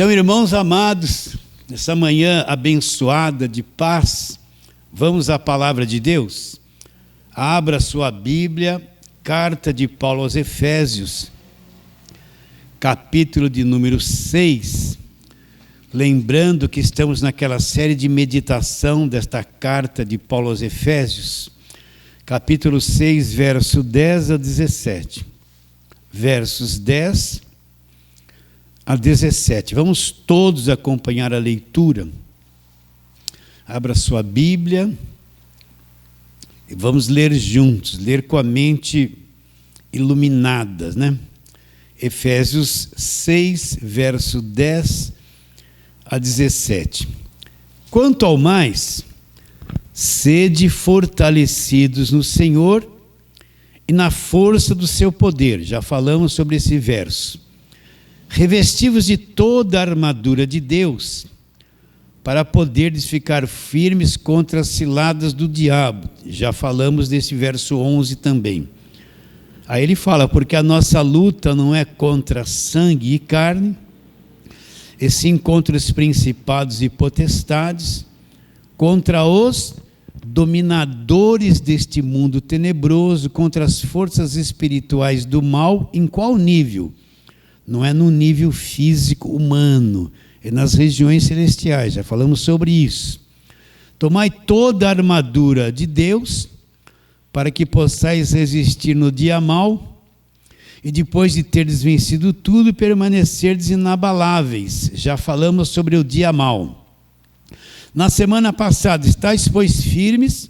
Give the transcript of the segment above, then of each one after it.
Então, irmãos amados, nessa manhã abençoada de paz, vamos à palavra de Deus? Abra sua Bíblia, carta de Paulo aos Efésios, capítulo de número 6. Lembrando que estamos naquela série de meditação desta carta de Paulo aos Efésios, capítulo 6, verso 10 a 17. Versos 10 a 17. Vamos todos acompanhar a leitura. Abra sua Bíblia e vamos ler juntos, ler com a mente iluminada, né? Efésios 6, verso 10 a 17. Quanto ao mais, sede fortalecidos no Senhor e na força do seu poder. Já falamos sobre esse verso. Revestivos de toda a armadura de Deus, para poderes ficar firmes contra as ciladas do diabo. Já falamos desse verso 11 também. Aí ele fala, porque a nossa luta não é contra sangue e carne, e sim contra os principados e potestades, contra os dominadores deste mundo tenebroso, contra as forças espirituais do mal. Em qual nível? Não é no nível físico humano, é nas regiões celestiais, já falamos sobre isso. Tomai toda a armadura de Deus, para que possais resistir no dia mau, e depois de teres vencido tudo, permanecerdes inabaláveis. Já falamos sobre o dia mau. Na semana passada, estáis, pois, firmes,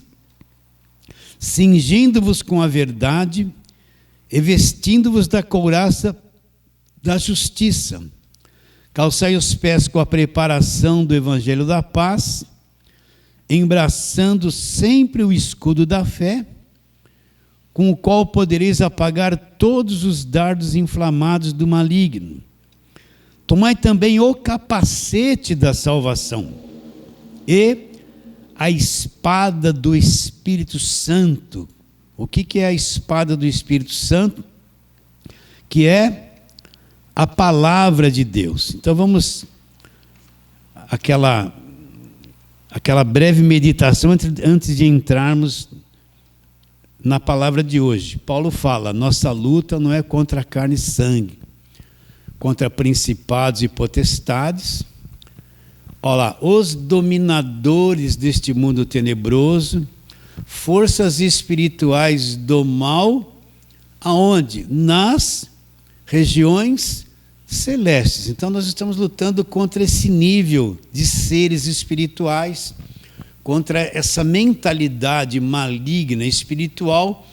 cingindo-vos com a verdade, e vestindo-vos da couraça da justiça. Calçai os pés com a preparação do evangelho da paz, embraçando sempre o escudo da fé, com o qual podereis apagar todos os dardos inflamados do maligno. Tomai também o capacete da salvação e a espada do Espírito Santo. O que é a espada do Espírito Santo? Que é a palavra de Deus. Então vamos aquela breve meditação antes de entrarmos na palavra de hoje. Paulo fala, nossa luta não é contra carne e sangue, contra principados e potestades. Olha lá, os dominadores deste mundo tenebroso, forças espirituais do mal, aonde? Nas regiões celestes. Então nós estamos lutando contra esse nível de seres espirituais, contra essa mentalidade maligna espiritual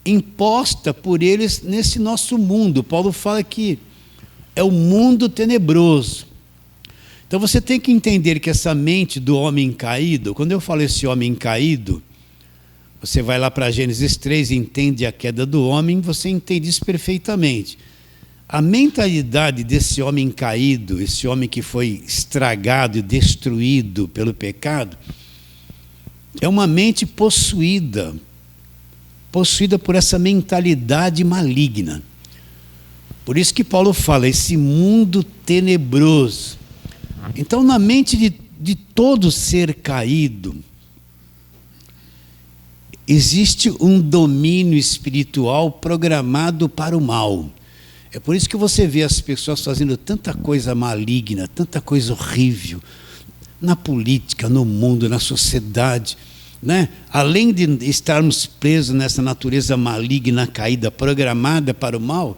imposta por eles nesse nosso mundo. Paulo fala que é o mundo tenebroso. Então você tem que entender que essa mente do homem caído, quando eu falo esse homem caído, você vai lá para Gênesis 3 e entende a queda do homem, você entende isso perfeitamente. A mentalidade desse homem caído, esse homem que foi estragado e destruído pelo pecado, é uma mente possuída por essa mentalidade maligna. Por isso que Paulo fala, esse mundo tenebroso. Então, na mente de todo ser caído, existe um domínio espiritual programado para o mal. É por isso que você vê as pessoas fazendo tanta coisa maligna, tanta coisa horrível, na política, no mundo, na sociedade, né? Além de estarmos presos nessa natureza maligna, caída, programada para o mal,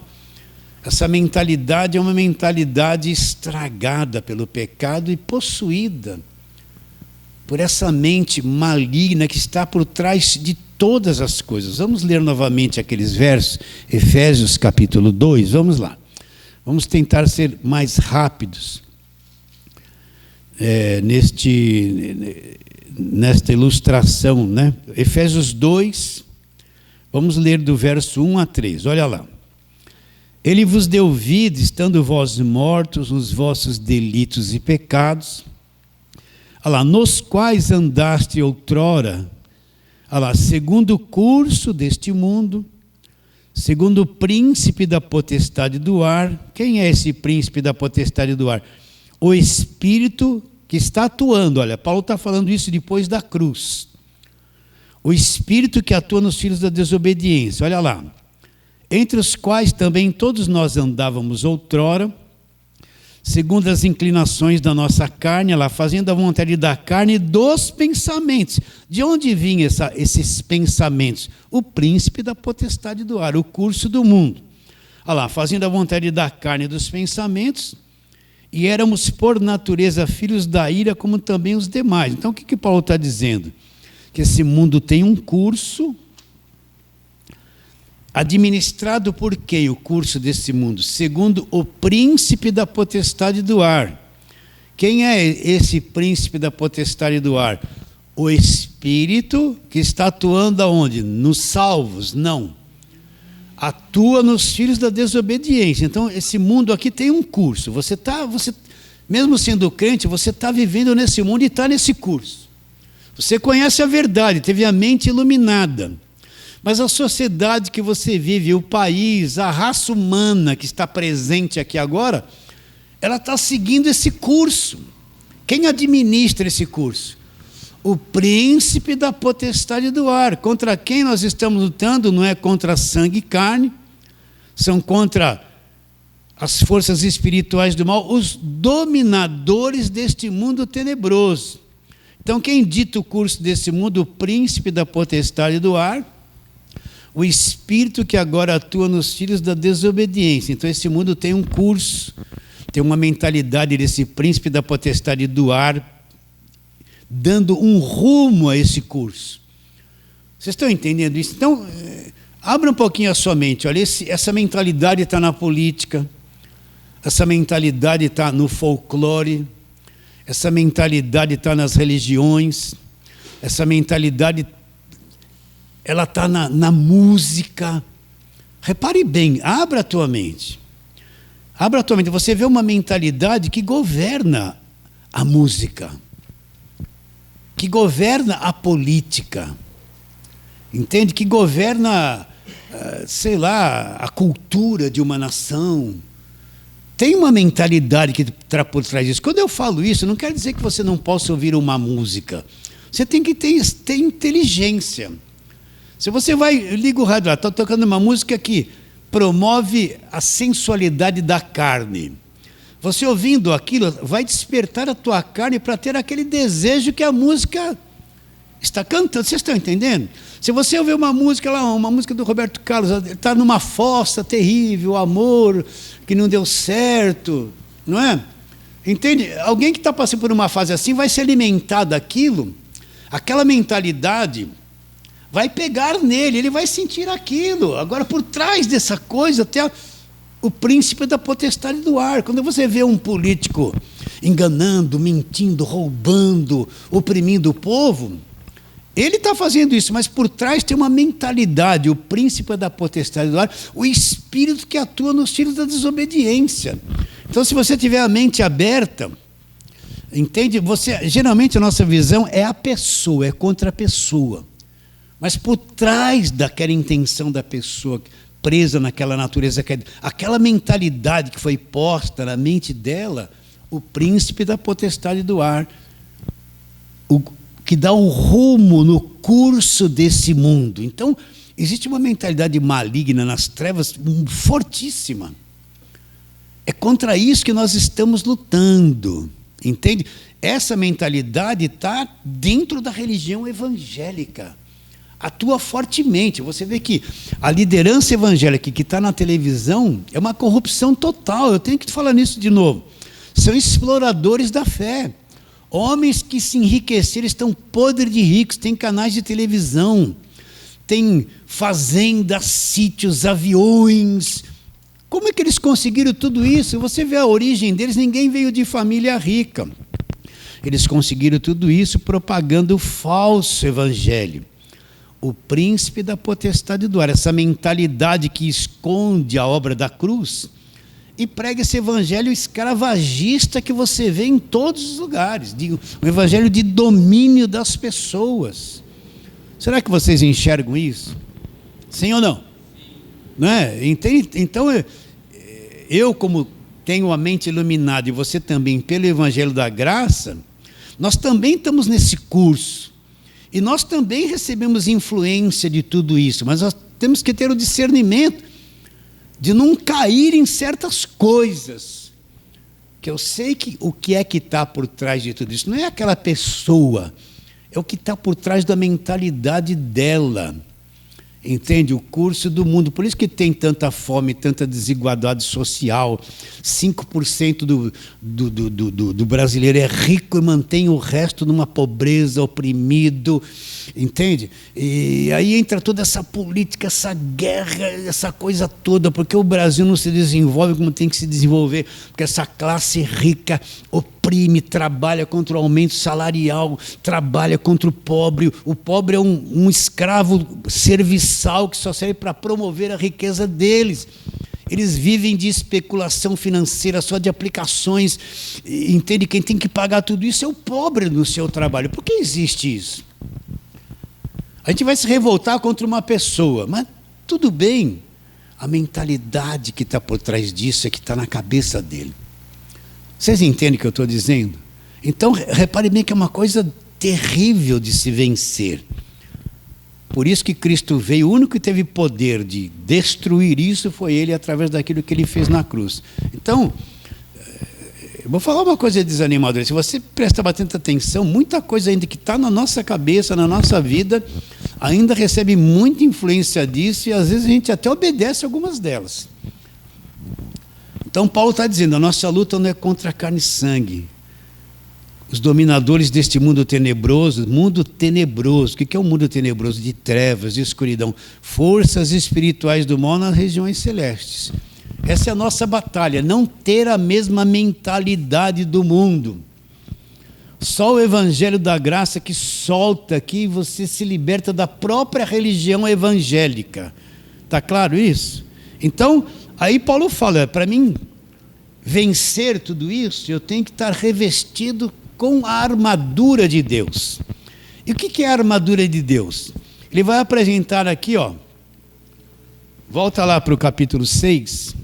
essa mentalidade é uma mentalidade estragada pelo pecado e possuída por essa mente maligna que está por trás de todas as coisas. Vamos ler novamente aqueles versos, Efésios capítulo 2, vamos lá. Vamos tentar ser mais rápidos nesta ilustração, né? Efésios 2, vamos ler do verso 1 a 3, olha lá. Ele vos deu vida, estando vós mortos nos vossos delitos e pecados, nos quais andaste outrora, segundo o curso deste mundo, segundo o príncipe da potestade do ar. Quem é esse príncipe da potestade do ar? O Espírito que está atuando. Olha, Paulo está falando isso depois da cruz. O Espírito que atua nos filhos da desobediência. Olha lá. Entre os quais também todos nós andávamos outrora, segundo as inclinações da nossa carne, lá, fazendo a vontade da carne e dos pensamentos. De onde vinham esses pensamentos? O príncipe da potestade do ar, o curso do mundo. Olha lá, fazendo a vontade da carne e dos pensamentos, e éramos por natureza filhos da ira, como também os demais. Então o que Paulo está dizendo? Que esse mundo tem um curso, administrado por quem o curso desse mundo? Segundo o príncipe da potestade do ar. Quem é esse príncipe da potestade do ar? O Espírito que está atuando aonde? Nos salvos? Não. Atua nos filhos da desobediência. Então, esse mundo aqui tem um curso. Você mesmo sendo crente, você está vivendo nesse mundo e está nesse curso. Você conhece a verdade, teve a mente iluminada. Mas a sociedade que você vive, o país, a raça humana que está presente aqui agora, ela está seguindo esse curso. Quem administra esse curso? O príncipe da potestade do ar. Contra quem nós estamos lutando não é contra sangue e carne, são contra as forças espirituais do mal, os dominadores deste mundo tenebroso. Então, quem dita o curso desse mundo? O príncipe da potestade do ar, o Espírito que agora atua nos filhos da desobediência. Então, esse mundo tem um curso, tem uma mentalidade desse príncipe da potestade do ar, dando um rumo a esse curso. Vocês estão entendendo isso? Então, abra um pouquinho a sua mente. Olha, essa mentalidade está na política, essa mentalidade está no folclore, essa mentalidade está nas religiões, essa mentalidade ela está na música. Repare bem, abra a tua mente. Abra a tua mente. Você vê uma mentalidade que governa a música, que governa a política, entende? Que governa, sei lá, a cultura de uma nação. Tem uma mentalidade que está por trás disso. Quando eu falo isso, não quer dizer que você não possa ouvir uma música. Você tem que ter inteligência. Se você liga o rádio lá, está tocando uma música que promove a sensualidade da carne. Você ouvindo aquilo, vai despertar a tua carne para ter aquele desejo que a música está cantando. Vocês estão entendendo? Se você ouvir uma música lá, uma música do Roberto Carlos, está numa fossa terrível, amor que não deu certo, não é? Entende? Alguém que está passando por uma fase assim vai se alimentar daquilo, aquela mentalidade vai pegar nele, ele vai sentir aquilo. Agora, por trás dessa coisa, até o príncipe da potestade do ar. Quando você vê um político enganando, mentindo, roubando, oprimindo o povo, ele está fazendo isso, mas por trás tem uma mentalidade, o príncipe da potestade do ar, o espírito que atua nos filhos da desobediência. Então, se você tiver a mente aberta, entende? Geralmente a nossa visão é a pessoa, é contra a pessoa. Mas por trás daquela intenção da pessoa presa naquela natureza, aquela mentalidade que foi posta na mente dela, o príncipe da potestade do ar, que dá um rumo no curso desse mundo. Então, existe uma mentalidade maligna nas trevas fortíssima. É contra isso que nós estamos lutando, entende? Essa mentalidade está dentro da religião evangélica. Atua fortemente. Você vê que a liderança evangélica que está na televisão é uma corrupção total. Eu tenho que te falar nisso de novo. São exploradores da fé. Homens que se enriqueceram, estão podres de ricos, têm canais de televisão, têm fazendas, sítios, aviões. Como é que eles conseguiram tudo isso? Você vê a origem deles, ninguém veio de família rica. Eles conseguiram tudo isso propagando o falso evangelho. O príncipe da potestade do ar, essa mentalidade que esconde a obra da cruz e prega esse evangelho escravagista que você vê em todos os lugares, um evangelho de domínio das pessoas. Será que vocês enxergam isso? Sim ou não? Não é? Então, eu como tenho a mente iluminada e você também pelo Evangelho da Graça, nós também estamos nesse curso. E nós também recebemos influência de tudo isso, mas nós temos que ter o discernimento de não cair em certas coisas, que eu sei que o que é que está por trás de tudo isso. Não é aquela pessoa, é o que está por trás da mentalidade dela. Entende? O curso do mundo. Por isso que tem tanta fome, tanta desigualdade social. 5% do brasileiro é rico e mantém o resto numa pobreza, oprimido. Entende? E aí entra toda essa política, essa guerra, essa coisa toda, porque o Brasil não se desenvolve como tem que se desenvolver, porque essa classe rica oprime, trabalha contra o aumento salarial, trabalha contra o pobre. O pobre é um escravo serviçal que só serve para promover a riqueza deles. Eles vivem de especulação financeira, só de aplicações. Entende? Quem tem que pagar tudo isso é o pobre no seu trabalho. Por que existe isso? A gente vai se revoltar contra uma pessoa, mas tudo bem. A mentalidade que está por trás disso é que está na cabeça dele. Vocês entendem o que eu estou dizendo? Então, repare bem que é uma coisa terrível de se vencer. Por isso que Cristo veio, o único que teve poder de destruir isso foi Ele, através daquilo que Ele fez na cruz. Então, eu vou falar uma coisa desanimadora. Se você prestar bastante atenção, muita coisa ainda que está na nossa cabeça, na nossa vida, ainda recebe muita influência disso e às vezes a gente até obedece algumas delas. Então Paulo está dizendo, a nossa luta não é contra carne e sangue. Os dominadores deste mundo tenebroso. O que é o mundo tenebroso? De trevas, de escuridão. Forças espirituais do mal nas regiões celestes. Essa é a nossa batalha, não ter a mesma mentalidade do mundo. Só o Evangelho da Graça que solta aqui e você se liberta da própria religião evangélica. Está claro isso? Então, aí Paulo fala, para mim vencer tudo isso, eu tenho que estar revestido com a armadura de Deus. E o que é a armadura de Deus? Ele vai apresentar aqui, volta lá para o capítulo 6,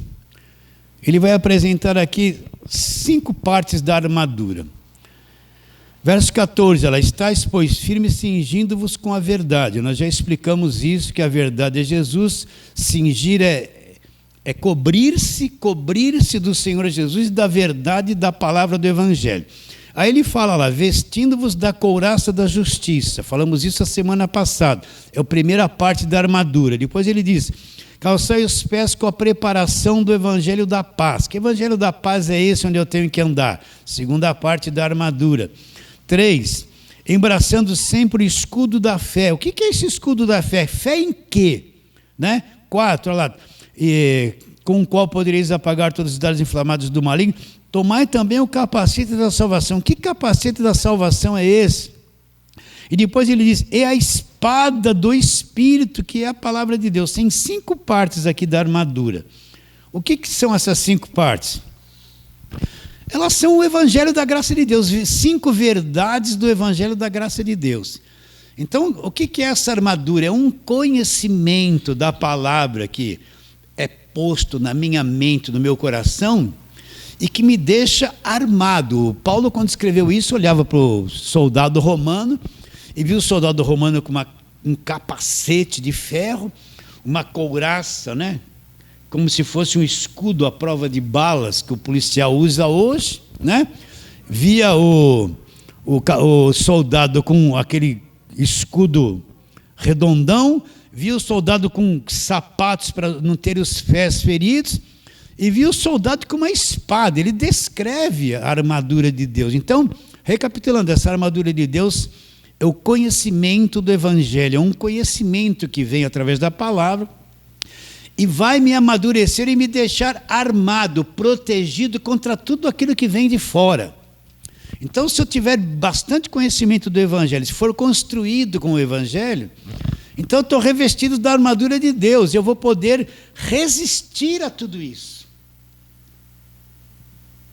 ele vai apresentar aqui 5 partes da armadura. Verso 14, ela estáis, pois, firmes, cingindo-vos com a verdade. Nós já explicamos isso, que a verdade é Jesus, cingir é cobrir-se do Senhor Jesus e da verdade da palavra do Evangelho. Aí ele fala lá, vestindo-vos da couraça da justiça. Falamos isso a semana passada. É a primeira parte da armadura. Depois ele diz, calçai os pés com a preparação do Evangelho da paz. Que Evangelho da paz é esse onde eu tenho que andar? Segunda parte da armadura. 3, embraçando sempre o escudo da fé. O que é esse escudo da fé? Fé em quê? 4, olha lá, com o qual podereis apagar todos os dardos inflamados do maligno. Tomai também o capacete da salvação. Que capacete da salvação é esse? E depois ele diz, é a espada do Espírito, que é a palavra de Deus. Tem 5 partes aqui da armadura. O que são essas 5 partes? Elas são o Evangelho da graça de Deus, 5 verdades do Evangelho da graça de Deus. Então, o que é essa armadura? É um conhecimento da palavra que é posto na minha mente, no meu coração, e que me deixa armado. Paulo, quando escreveu isso, olhava para o soldado romano, e viu o soldado romano com um capacete de ferro, uma couraça, como se fosse um escudo à prova de balas que o policial usa hoje, Via o soldado com aquele escudo redondão, via o soldado com sapatos para não ter os pés feridos, e via o soldado com uma espada. Ele descreve a armadura de Deus. Então, recapitulando, essa armadura de Deus é o conhecimento do Evangelho, é um conhecimento que vem através da palavra, e vai me amadurecer e me deixar armado, protegido contra tudo aquilo que vem de fora. Então, se eu tiver bastante conhecimento do Evangelho, se for construído com o Evangelho, então eu estou revestido da armadura de Deus, eu vou poder resistir a tudo isso.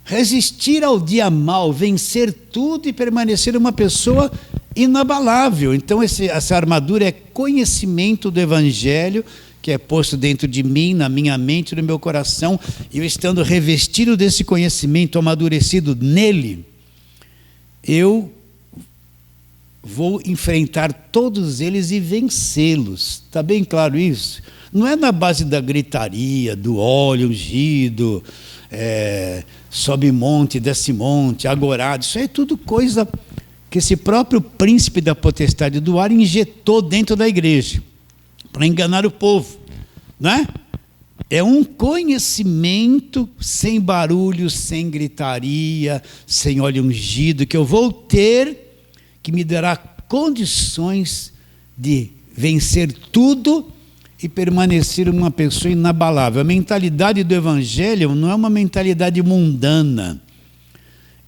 Resistir ao dia mau, vencer tudo e permanecer uma pessoa inabalável. Então, essa armadura é conhecimento do Evangelho, que que é posto dentro de mim, na minha mente, no meu coração, e eu estando revestido desse conhecimento, amadurecido nele, eu vou enfrentar todos eles e vencê-los. Está bem claro isso? Não é na base da gritaria, do óleo ungido, sobe monte, desce monte, agorado. Isso é tudo coisa que esse próprio príncipe da potestade do ar injetou dentro da igreja, para enganar o povo, não é? É um conhecimento sem barulho, sem gritaria, sem óleo ungido, que eu vou ter, que me dará condições de vencer tudo e permanecer uma pessoa inabalável. A mentalidade do Evangelho não é uma mentalidade mundana,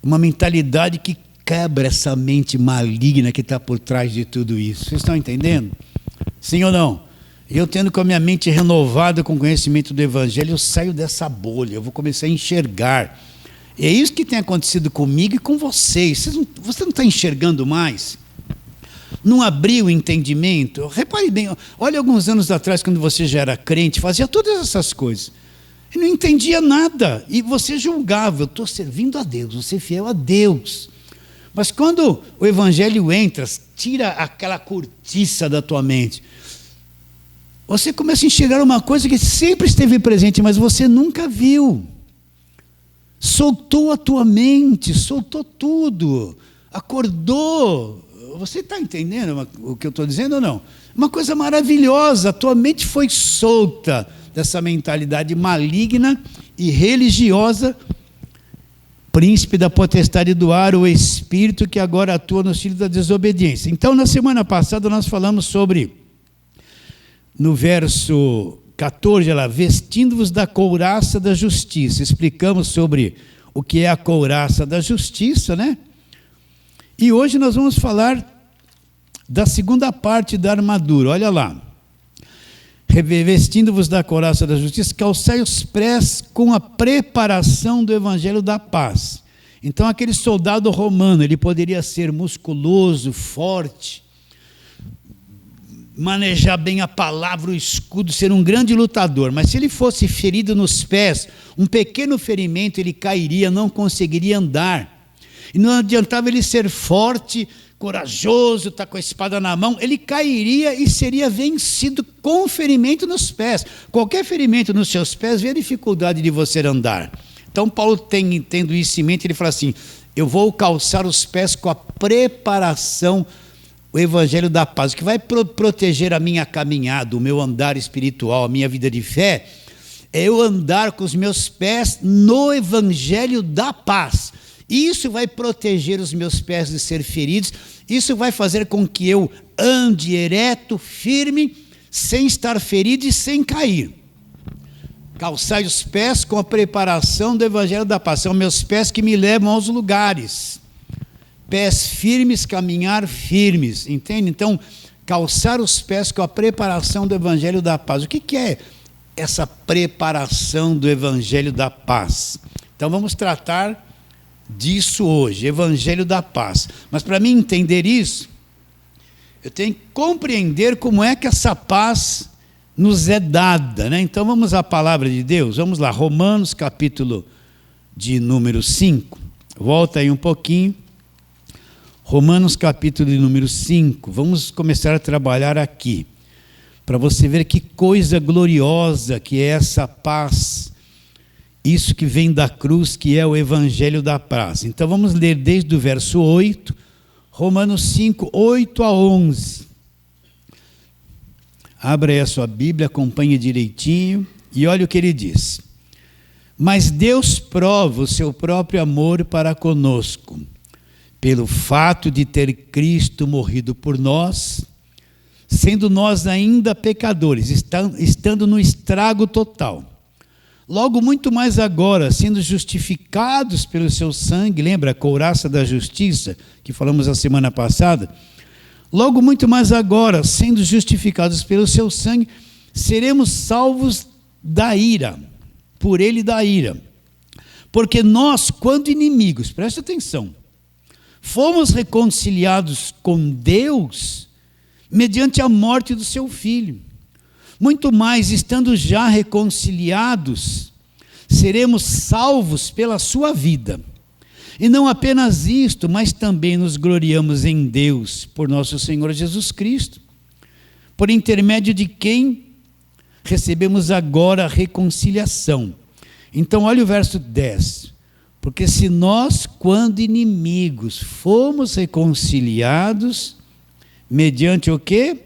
uma mentalidade que quebra essa mente maligna que está por trás de tudo isso. Vocês estão entendendo? Sim ou não? Eu tendo com a minha mente renovada com o conhecimento do Evangelho, eu saio dessa bolha, eu vou começar a enxergar. E é isso que tem acontecido comigo e com vocês. Você não está enxergando mais? Não abriu o entendimento? Repare bem, olha alguns anos atrás, quando você já era crente, fazia todas essas coisas. E não entendia nada. E você julgava, eu estou servindo a Deus, vou ser fiel a Deus. Mas quando o Evangelho entra, tira aquela cortiça da tua mente, você começa a enxergar uma coisa que sempre esteve presente, mas você nunca viu. Soltou a tua mente, soltou tudo, acordou. Você está entendendo o que eu estou dizendo ou não? Uma coisa maravilhosa, a tua mente foi solta dessa mentalidade maligna e religiosa, príncipe da potestade do ar, o espírito que agora atua no filho da desobediência. Então, na semana passada, nós falamos sobre, no verso 14, vestindo-vos da couraça da justiça. Explicamos sobre o que é a couraça da justiça, né? E hoje nós vamos falar da segunda parte da armadura. Olha lá. Revestindo-vos da couraça da justiça, calçai os pés com a preparação do evangelho da paz. Então, aquele soldado romano, ele poderia ser musculoso, forte, manejar bem a palavra, o escudo, ser um grande lutador, mas se ele fosse ferido nos pés, um pequeno ferimento, ele cairia, não conseguiria andar. E não adiantava ele ser forte, corajoso, estar com a espada na mão, ele cairia e seria vencido com ferimento nos pés. Qualquer ferimento nos seus pés vê a dificuldade de você andar. Então Paulo, tendo isso em mente, ele fala assim: eu vou calçar os pés com a preparação, o evangelho da paz, que vai proteger a minha caminhada, o meu andar espiritual, a minha vida de fé, é eu andar com os meus pés no evangelho da paz. Isso vai proteger os meus pés de ser feridos, isso vai fazer com que eu ande ereto, firme, sem estar ferido e sem cair. Calçai os pés com a preparação do evangelho da paz. São meus pés que me levam aos lugares. Pés firmes, caminhar firmes, entende? Então, calçar os pés com a preparação do evangelho da paz. O que é essa preparação do evangelho da paz? Então, vamos tratar disso hoje, evangelho da paz. Mas para mim entender isso, eu tenho que compreender como é que essa paz nos é dada, né? Então vamos à palavra de Deus, vamos lá, Romanos capítulo de número 5, volta aí um pouquinho, Romanos capítulo de número 5, vamos começar a trabalhar aqui, para você ver que coisa gloriosa que é essa paz, isso que vem da cruz, que é o evangelho da paz. Então vamos ler desde o verso 8, Romanos 5, 8 a 11. Abra aí a sua Bíblia, acompanhe direitinho, e olha o que ele diz. Mas Deus prova o seu próprio amor para conosco, pelo fato de ter Cristo morrido por nós, sendo nós ainda pecadores, estando no estrago total. Logo muito mais agora, sendo justificados pelo seu sangue, lembra a couraça da justiça, que falamos a semana passada? Logo muito mais agora, sendo justificados pelo seu sangue, seremos salvos da ira, por ele da ira. Porque nós, quando inimigos, presta atenção, fomos reconciliados com Deus mediante a morte do seu Filho. Muito mais, estando já reconciliados, seremos salvos pela sua vida. E não apenas isto, mas também nos gloriamos em Deus, por nosso Senhor Jesus Cristo, por intermédio de quem recebemos agora a reconciliação. Então, olha o verso 10. Porque se nós, quando inimigos, fomos reconciliados, mediante o quê?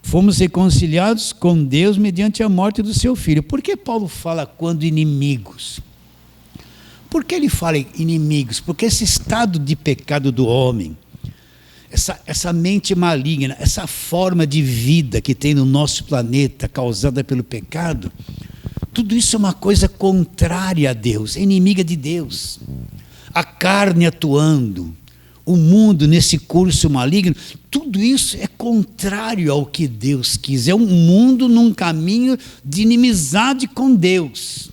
Fomos reconciliados com Deus mediante a morte do seu Filho. Por que Paulo fala quando inimigos? Por que ele fala inimigos? Porque esse estado de pecado do homem, essa mente maligna, essa forma de vida que tem no nosso planeta causada pelo pecado, tudo isso é uma coisa contrária a Deus, é inimiga de Deus. A carne atuando, o mundo nesse curso maligno, tudo isso é contrário ao que Deus quis. É um mundo num caminho de inimizade com Deus.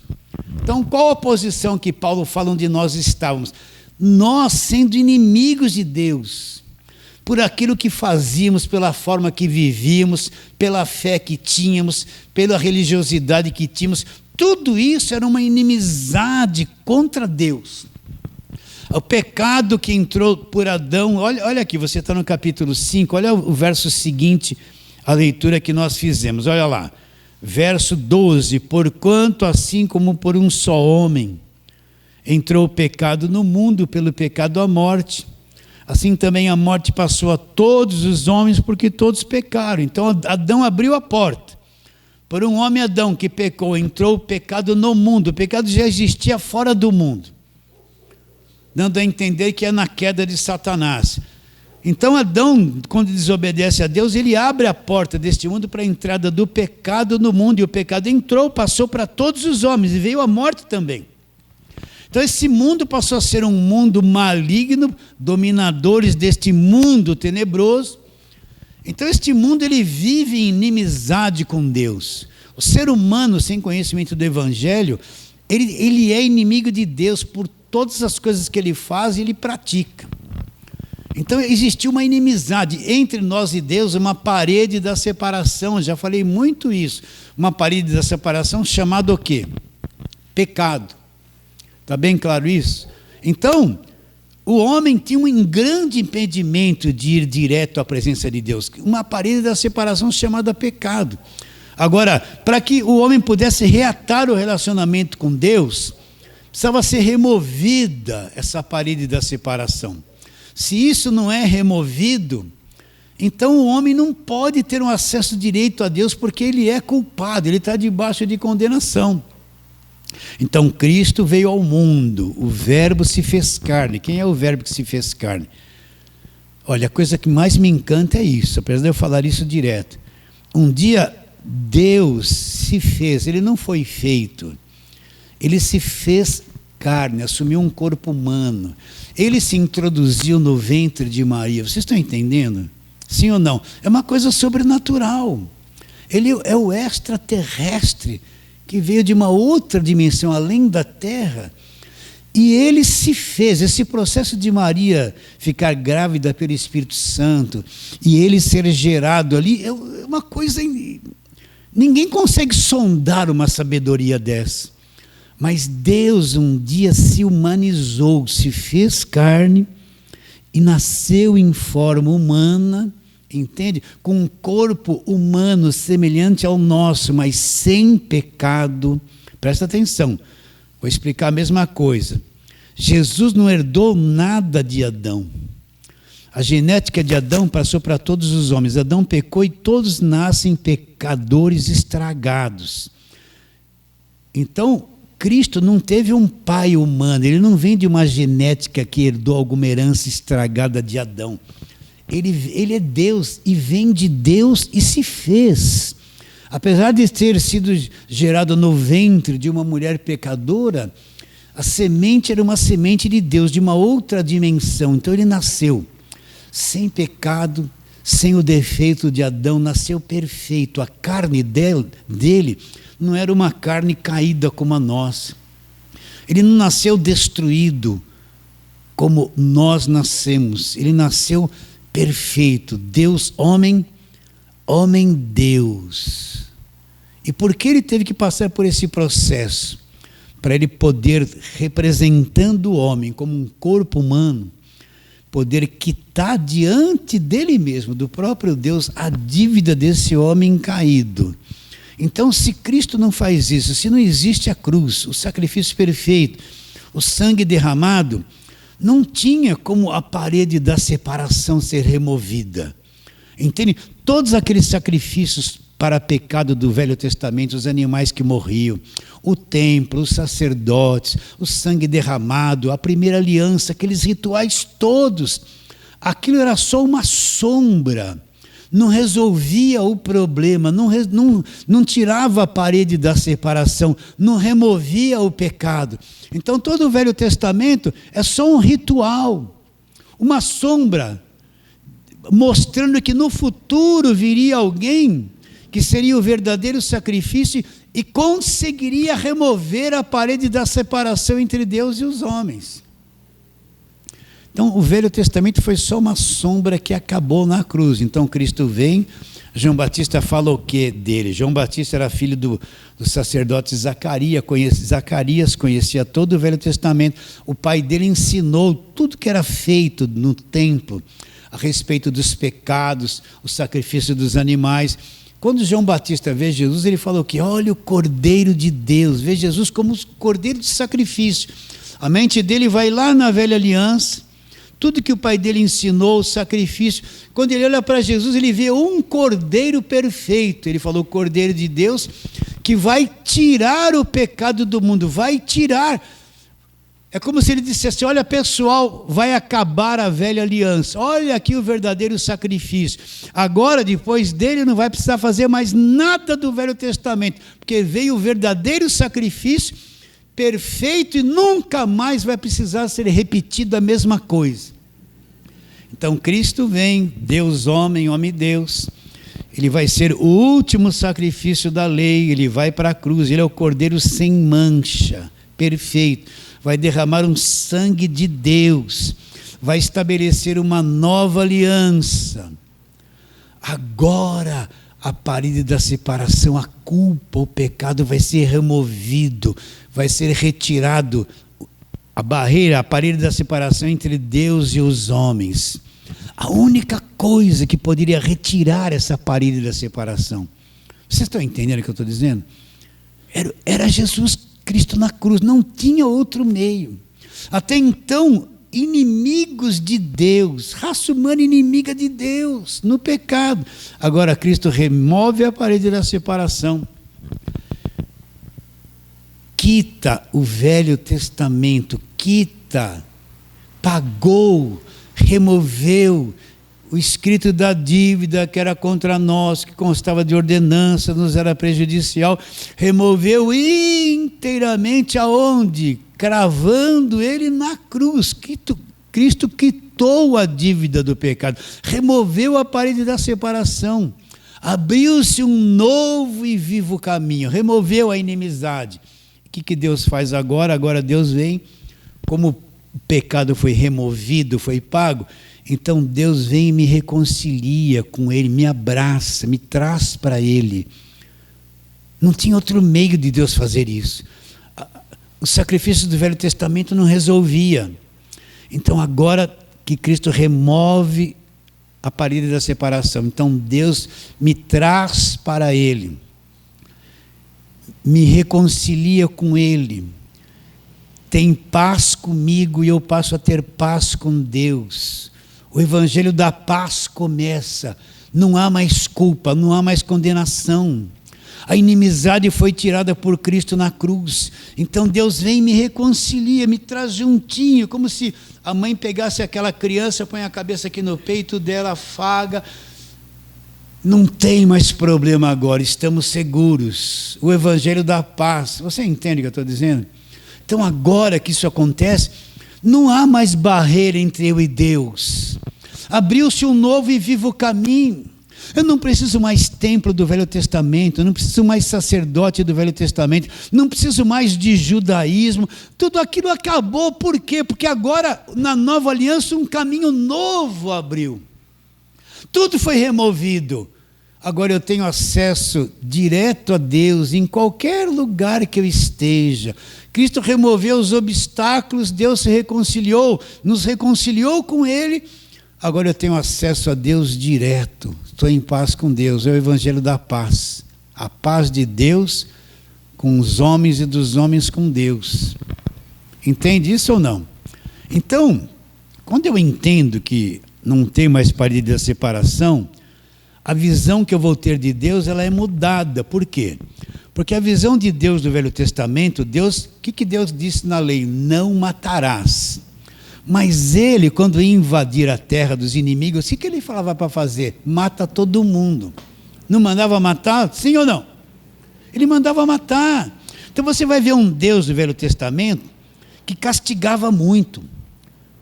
Então, qual a posição que Paulo fala onde nós estávamos? Nós sendo inimigos de Deus, por aquilo que fazíamos, pela forma que vivíamos, pela fé que tínhamos, pela religiosidade que tínhamos, tudo isso era uma inimizade contra Deus. O pecado que entrou por Adão, olha aqui, você está no capítulo 5, olha o verso seguinte, a leitura que nós fizemos, olha lá, verso 12, porquanto assim como por um só homem entrou o pecado no mundo, pelo pecado a morte, assim também a morte passou a todos os homens, porque todos pecaram. Então Adão abriu a porta. Por um homem Adão que pecou, entrou o pecado no mundo. O pecado já existia fora do mundo, dando a entender que é na queda de Satanás. Então Adão, quando desobedece a Deus, ele abre a porta deste mundo para a entrada do pecado no mundo. E o pecado entrou, passou para todos os homens, e veio a morte também. Então esse mundo passou a ser um mundo maligno, dominadores deste mundo tenebroso. Então este mundo ele vive em inimizade com Deus. O ser humano sem conhecimento do Evangelho, ele é inimigo de Deus por todas as coisas que ele faz e ele pratica. Então existiu uma inimizade entre nós e Deus, uma parede da separação, já falei muito isso, uma parede da separação chamada o quê? Pecado. Está bem claro isso? Então, o homem tinha um grande impedimento de ir direto à presença de Deus, uma parede da separação chamada pecado. Agora, para que o homem pudesse reatar o relacionamento com Deus, precisava ser removida essa parede da separação. Se isso não é removido, então o homem não pode ter um acesso direito a Deus, porque ele é culpado, ele está debaixo de condenação. Então Cristo veio ao mundo, o verbo se fez carne. Quem é o verbo que se fez carne? Olha, a coisa que mais me encanta é isso, apesar de eu falar isso direto. Um dia Deus se fez, ele não foi feito, ele se fez carne, assumiu um corpo humano, ele se introduziu no ventre de Maria. Vocês estão entendendo? Sim ou não? É uma coisa sobrenatural, ele é o extraterrestre, que veio de uma outra dimensão, além da terra, e ele se fez. Esse processo de Maria ficar grávida pelo Espírito Santo, e ele ser gerado ali, é uma coisa, ninguém consegue sondar uma sabedoria dessa, mas Deus um dia se humanizou, se fez carne, e nasceu em forma humana, entende? Com um corpo humano semelhante ao nosso, mas sem pecado. Presta atenção, vou explicar a mesma coisa. Jesus não herdou nada de Adão. A genética de Adão passou para todos os homens. Adão pecou e todos nascem pecadores estragados. Então, Cristo não teve um pai humano, ele não vem de uma genética que herdou alguma herança estragada de Adão. Ele é Deus e vem de Deus e se fez. Apesar de ter sido gerado no ventre de uma mulher pecadora, a semente era uma semente de Deus, de uma outra dimensão. Então ele nasceu sem pecado, sem o defeito de Adão, nasceu perfeito. A carne dele não era uma carne caída como a nossa. Ele não nasceu destruído como nós nascemos. Ele nasceu perfeito, Deus, homem, homem-deus. E por que ele teve que passar por esse processo? Para ele poder, representando o homem como um corpo humano, poder quitar diante dele mesmo, do próprio Deus, a dívida desse homem caído. Então, se Cristo não faz isso, se não existe a cruz, o sacrifício perfeito, o sangue derramado, não tinha como a parede da separação ser removida. Entende? Todos aqueles sacrifícios para pecado do Velho Testamento, os animais que morriam, o templo, os sacerdotes, o sangue derramado, a primeira aliança, aqueles rituais todos, aquilo era só uma sombra, não resolvia o problema, não tirava a parede da separação, não removia o pecado. Então todo o Velho Testamento é só um ritual, uma sombra, mostrando que no futuro viria alguém que seria o verdadeiro sacrifício e conseguiria remover a parede da separação entre Deus e os homens. Então o Velho Testamento foi só uma sombra que acabou na cruz. Então Cristo vem. João Batista fala o que dele? João Batista era filho do sacerdote Zacarias conhecia todo o Velho Testamento. O pai dele ensinou tudo que era feito no templo a respeito dos pecados, o sacrifício dos animais. Quando João Batista vê Jesus, ele falou que olha o Cordeiro de Deus, vê Jesus como o Cordeiro de sacrifício. A mente dele vai lá na velha aliança, tudo que o pai dele ensinou, o sacrifício. Quando ele olha para Jesus, ele vê um Cordeiro perfeito. Ele falou, Cordeiro de Deus, que vai tirar o pecado do mundo, vai tirar. É como se ele dissesse, olha pessoal, vai acabar a velha aliança, olha aqui o verdadeiro sacrifício. Agora, depois dele, não vai precisar fazer mais nada do Velho Testamento, porque veio o verdadeiro sacrifício, perfeito, e nunca mais vai precisar ser repetido a mesma coisa. Então Cristo vem, Deus homem, homem Deus, ele vai ser o último sacrifício da lei, ele vai para a cruz, ele é o Cordeiro sem mancha, perfeito, vai derramar um sangue de Deus, vai estabelecer uma nova aliança. Agora a parede da separação, a culpa, o pecado vai ser removido, vai ser retirado a barreira, a parede da separação entre Deus e os homens. A única coisa que poderia retirar essa parede da separação, vocês estão entendendo o que eu estou dizendo? Era Jesus Cristo na cruz, não tinha outro meio. Até então, inimigos de Deus, raça humana inimiga de Deus, no pecado. Agora Cristo remove a parede da separação, quita o Velho Testamento, pagou, removeu o escrito da dívida que era contra nós, que constava de ordenança, nos era prejudicial, removeu inteiramente aonde? Cravando ele na cruz. Cristo quitou a dívida do pecado, removeu a parede da separação, abriu-se um novo e vivo caminho, removeu a inimizade. O que Deus faz agora? Agora Deus vem, como o pecado foi removido, foi pago, então Deus vem e me reconcilia com Ele, me abraça, me traz para Ele. Não tinha outro meio de Deus fazer isso. O sacrifício do Velho Testamento não resolvia. Então agora que Cristo remove a parede da separação, então Deus me traz para Ele, me reconcilia com Ele, tem paz comigo e eu passo a ter paz com Deus. O evangelho da paz começa, não há mais culpa, não há mais condenação. A inimizade foi tirada por Cristo na cruz. Então Deus vem e me reconcilia, me traz juntinho, como se a mãe pegasse aquela criança, põe a cabeça aqui no peito dela, afaga. Não tem mais problema agora, estamos seguros. O evangelho da paz, você entende o que eu estou dizendo? Então agora que isso acontece, não há mais barreira entre eu e Deus. Abriu-se um novo e vivo caminho. Eu não preciso mais templo do Velho Testamento, eu não preciso mais sacerdote do Velho Testamento, não preciso mais de judaísmo. Tudo aquilo acabou, por quê? Porque agora, na nova aliança, um caminho novo abriu. Tudo foi removido. agora eu tenho acesso direto a Deus em qualquer lugar que eu esteja. Cristo removeu os obstáculos, Deus se reconciliou, nos reconciliou com Ele. Agora eu tenho acesso a Deus direto, estou em paz com Deus, é o Evangelho da paz. A paz de Deus com os homens e dos homens com Deus. Entende isso ou não? Então, quando eu entendo que não tem mais parede da separação, a visão que eu vou ter de Deus, ela é mudada. Por quê? Porque a visão de Deus do Velho Testamento, Deus, o que Deus disse na lei? Não matarás. Mas ele, quando ia invadir a terra dos inimigos, o que ele falava para fazer? Mata todo mundo. Não mandava matar? Sim ou não? Ele mandava matar. Então você vai ver um Deus do Velho Testamento que castigava muito,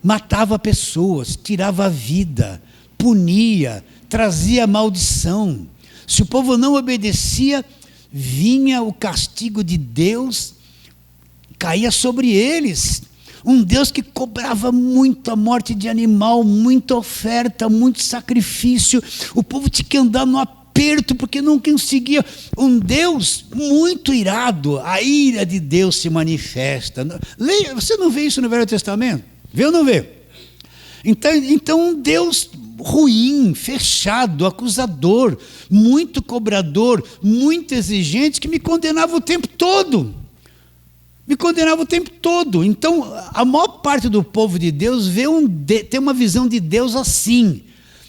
matava pessoas, tirava a vida, punia, trazia maldição. Se o povo não obedecia, vinha o castigo de Deus, caía sobre eles. Um Deus que cobrava muito a morte de animal, muita oferta, muito sacrifício. O povo tinha que andar no aperto porque não conseguia. Um Deus muito irado, a ira de Deus se manifesta. Leia, você não vê isso no Velho Testamento? Vê ou não vê? Então um Deus ruim, fechado, acusador, muito cobrador, muito exigente, que me condenava o tempo todo. Então, a maior parte do povo de Deus tem uma visão de Deus assim.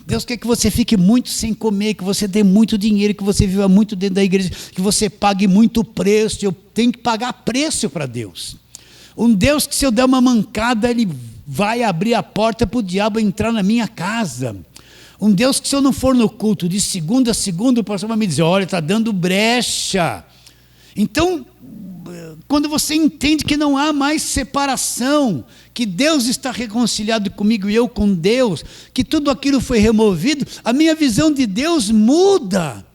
Deus quer que você fique muito sem comer, que você dê muito dinheiro, que você viva muito dentro da igreja, que você pague muito preço. Eu tenho que pagar preço para Deus. Um Deus que, se eu der uma mancada, Ele vai abrir a porta para o diabo entrar na minha casa. Um Deus que, se eu não for no culto de segunda a segunda, o pastor vai me dizer: olha, está dando brecha. Então, quando você entende que não há mais separação, que Deus está reconciliado comigo e eu com Deus, que tudo aquilo foi removido, a minha visão de Deus muda.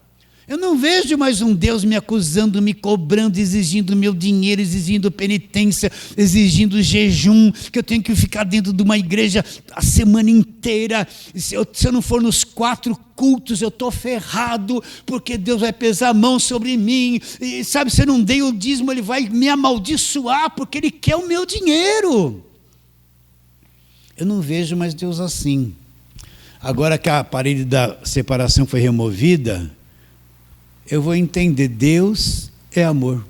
Eu não vejo mais um Deus me acusando, me cobrando, exigindo meu dinheiro, exigindo penitência, exigindo jejum, que eu tenho que ficar dentro de uma igreja a semana inteira. Se eu não for nos 4 cultos, eu estou ferrado, porque Deus vai pesar a mão sobre mim. E sabe, se eu não dei o dízimo, Ele vai me amaldiçoar, porque Ele quer o meu dinheiro. Eu não vejo mais Deus assim. Agora que a parede da separação foi removida, eu vou entender: Deus é amor.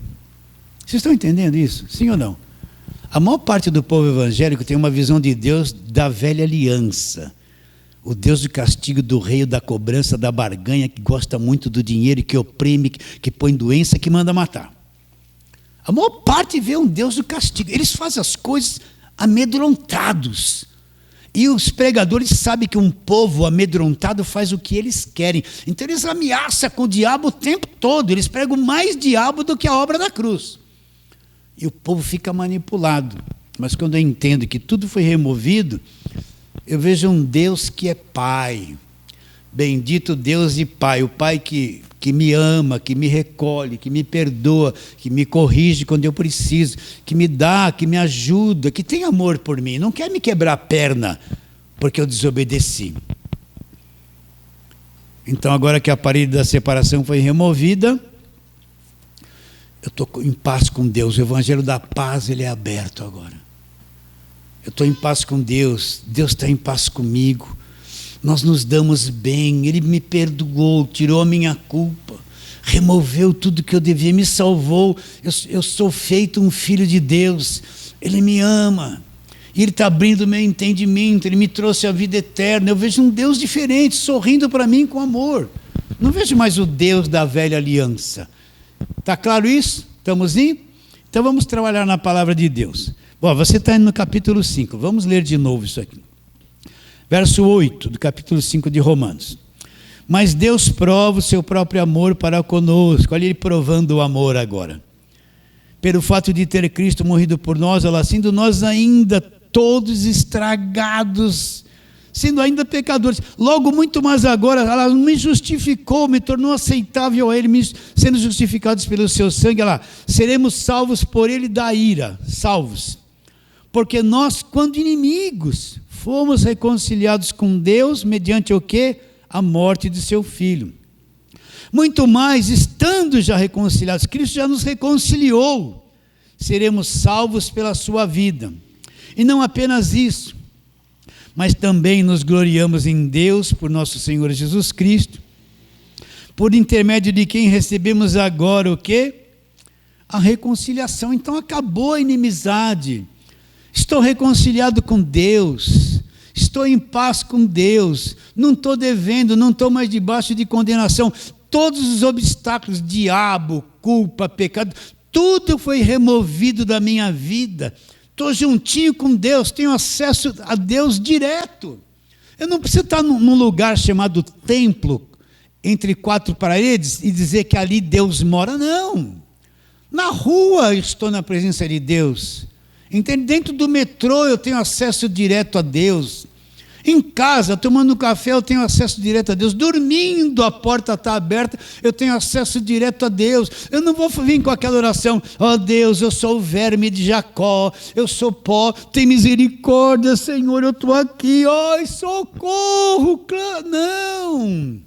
Vocês estão entendendo isso? Sim ou não? A maior parte do povo evangélico tem uma visão de Deus da velha aliança. O Deus do castigo, do rei, da cobrança, da barganha, que gosta muito do dinheiro, que oprime, que põe doença, que manda matar. A maior parte vê um Deus do castigo. Eles fazem as coisas amedrontados. E os pregadores sabem que um povo amedrontado faz o que eles querem. Então eles ameaçam com o diabo o tempo todo. Eles pregam mais diabo do que a obra da cruz. E o povo fica manipulado. Mas quando eu entendo que tudo foi removido, eu vejo um Deus que é Pai. Bendito Deus e Pai. O Pai que me ama, que me recolhe, que me perdoa, que me corrige quando eu preciso, que me dá, que me ajuda, que tem amor por mim. Não quer me quebrar a perna porque eu desobedeci. Então, agora que a parede da separação foi removida, eu estou em paz com Deus. O Evangelho da paz, ele é aberto agora. Eu estou em paz com Deus. Deus está em paz comigo. Nós nos damos bem. Ele me perdoou, tirou a minha culpa, removeu tudo que eu devia, me salvou. Eu sou feito um filho de Deus. Ele me ama. E Ele está abrindo o meu entendimento. Ele me trouxe a vida eterna. Eu vejo um Deus diferente, sorrindo para mim com amor. Não vejo mais o Deus da velha aliança. Está claro isso? Estamos indo? Então vamos trabalhar na palavra de Deus. Bom, você está indo no capítulo 5. Vamos ler de novo isso aqui. Verso 8 do capítulo 5 de Romanos. Mas Deus prova o seu próprio amor para conosco. Olha Ele provando o amor agora. Pelo fato de ter Cristo morrido por nós, sendo nós ainda todos estragados, sendo ainda pecadores. Logo muito mais agora, ela me justificou, me tornou aceitável a Ele, sendo justificados pelo seu sangue. Seremos salvos por Ele da ira. Salvos. Porque nós, quando inimigos, fomos reconciliados com Deus mediante o quê? A morte de seu Filho. Muito mais, estando já reconciliados, Cristo já nos reconciliou, seremos salvos pela sua vida. E não apenas isso, mas também nos gloriamos em Deus por nosso Senhor Jesus Cristo, por intermédio de quem recebemos agora o quê? A reconciliação. Então acabou a inimizade. Estou reconciliado com Deus, estou em paz com Deus, não estou devendo, não estou mais debaixo de condenação. Todos os obstáculos, diabo, culpa, pecado, tudo foi removido da minha vida. Estou juntinho com Deus, tenho acesso a Deus direto. Eu não preciso estar num lugar chamado templo, entre quatro paredes, e dizer que ali Deus mora. Não. Na rua eu estou na presença de Deus. Entende? Dentro do metrô eu tenho acesso direto a Deus. Em casa, tomando café, eu tenho acesso direto a Deus. Dormindo, a porta está aberta, eu tenho acesso direto a Deus. Eu não vou vir com aquela oração: ó Deus, eu sou o verme de Jacó, eu sou pó, tem misericórdia, Senhor, eu estou aqui, ai, socorro. Não.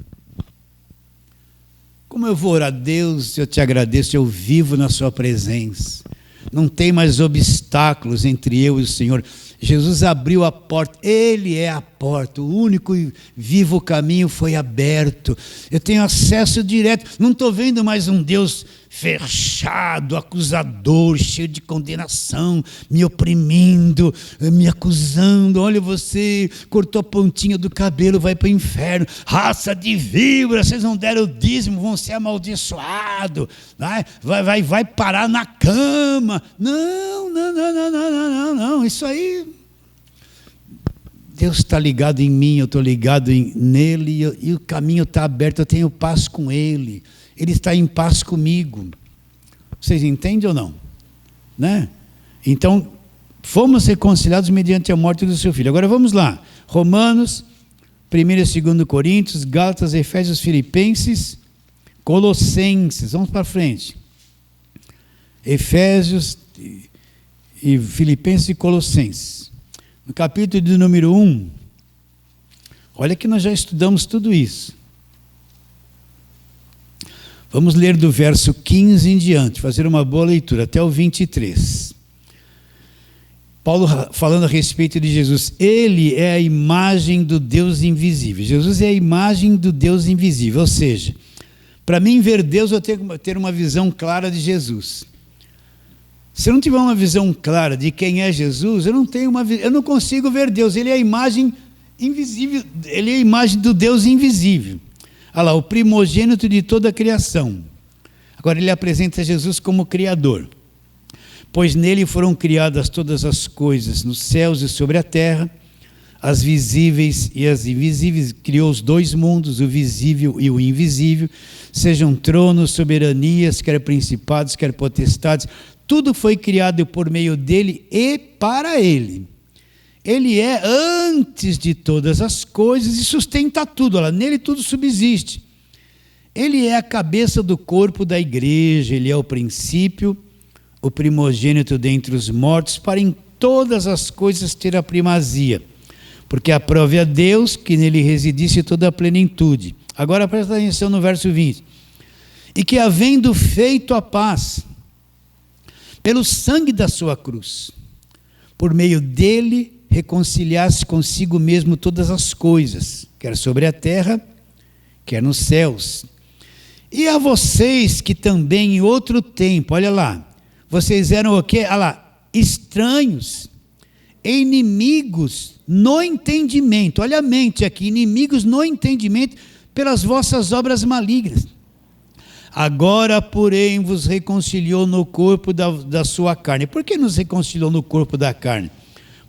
Como eu vou orar a Deus, eu te agradeço, eu vivo na sua presença. Não tem mais obstáculos entre eu e o Senhor. Jesus abriu a porta, Ele é a porta, o único e vivo caminho foi aberto. Eu tenho acesso direto, não estou vendo mais um Deus fechado, acusador, cheio de condenação, me oprimindo, me acusando. Olha, você cortou a pontinha do cabelo, vai para o inferno, raça de víbora, vocês não deram o dízimo, vão ser amaldiçoados, vai parar na cama. Não, isso aí, Deus está ligado em mim, eu estou ligado nele, e o caminho está aberto, eu tenho paz com Ele. Ele está em paz comigo. Vocês entendem ou não? Né? Então, fomos reconciliados mediante a morte do seu Filho. Agora vamos lá. Romanos, 1 e 2 Coríntios, Gálatas, Efésios, Filipenses, Colossenses. Vamos para frente. Efésios e Filipenses e Colossenses. No capítulo de número 1, olha que nós já estudamos tudo isso. Vamos ler do verso 15 em diante, fazer uma boa leitura, até o 23. Paulo falando a respeito de Jesus. Ele é a imagem do Deus invisível. Jesus é a imagem do Deus invisível. Ou seja, para mim ver Deus, eu tenho que ter uma visão clara de Jesus. Se eu não tiver uma visão clara de quem é Jesus, eu não consigo ver Deus. Ele é a imagem invisível, ele é a imagem do Deus invisível. Olha lá, o primogênito de toda a criação. Agora ele apresenta Jesus como Criador. Pois nele foram criadas todas as coisas, nos céus e sobre a terra, as visíveis e as invisíveis. Criou os dois mundos, o visível e o invisível, sejam tronos, soberanias, quer principados, quer potestades. Tudo foi criado por meio dele e para ele. Ele é antes de todas as coisas e sustenta tudo. Olha, nele tudo subsiste. Ele é a cabeça do corpo da igreja, ele é o princípio, o primogênito dentre os mortos, para em todas as coisas ter a primazia. Porque aprove a Deus que nele residisse toda a plenitude. Agora presta atenção no verso 20. E que havendo feito a paz, pelo sangue da sua cruz, por meio dele, reconciliasse consigo mesmo todas as coisas, quer sobre a terra, quer nos céus. E a vocês que também em outro tempo, olha lá, vocês eram o quê? Olha lá, estranhos, inimigos no entendimento, olha a mente aqui, inimigos no entendimento pelas vossas obras malignas. Agora, porém, vos reconciliou no corpo da sua carne. Por que nos reconciliou no corpo da carne?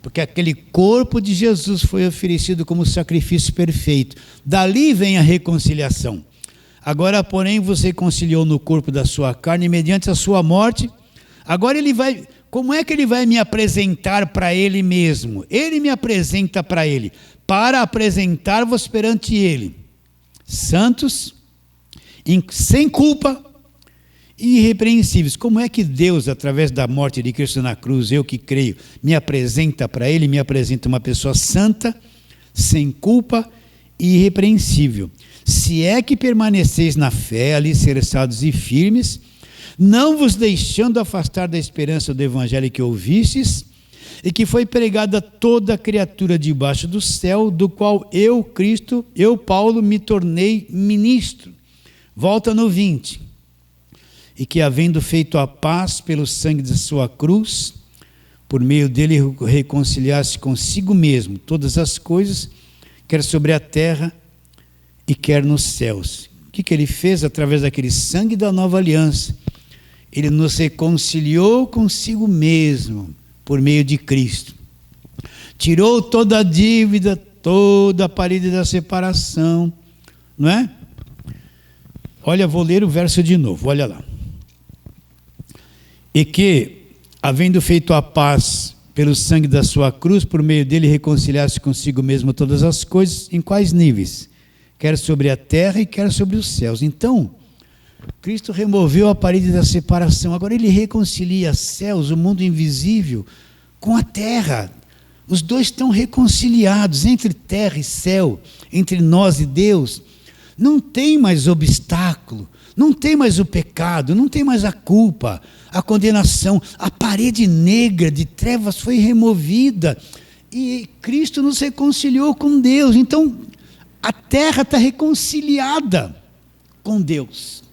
Porque aquele corpo de Jesus foi oferecido como sacrifício perfeito. Dali vem a reconciliação. Agora, porém, vos reconciliou no corpo da sua carne, mediante a sua morte. Agora ele vai, como é que ele vai me apresentar para ele mesmo? Ele me apresenta para ele, para apresentar-vos perante ele, santos, sem culpa e irrepreensíveis. Como é que Deus, através da morte de Cristo na cruz, eu que creio, me apresenta para ele, me apresenta uma pessoa santa, sem culpa e irrepreensível, se é que permaneceis na fé, alicerçados e firmes, não vos deixando afastar da esperança do evangelho que ouvistes, e que foi pregada a toda criatura debaixo do céu, do qual eu, Cristo, eu, Paulo, me tornei ministro. Volta no 20. E que, havendo feito a paz pelo sangue de sua cruz, por meio dele reconciliasse consigo mesmo todas as coisas, quer sobre a terra e quer nos céus. O que ele fez através daquele sangue da nova aliança? Ele nos reconciliou consigo mesmo, por meio de Cristo. Tirou toda a dívida, toda a parede da separação, não é? Olha, vou ler o verso de novo, olha lá. E que, havendo feito a paz pelo sangue da sua cruz, por meio dele reconciliasse consigo mesmo todas as coisas, em quais níveis? Quer sobre a terra e quer sobre os céus. Então, Cristo removeu a parede da separação. Agora ele reconcilia céus, o mundo invisível, com a terra. Os dois estão reconciliados entre terra e céu, entre nós e Deus. Não tem mais obstáculo, não tem mais o pecado, não tem mais a culpa, a condenação. A parede negra de trevas foi removida e Cristo nos reconciliou com Deus. Então, a terra está reconciliada com Deus.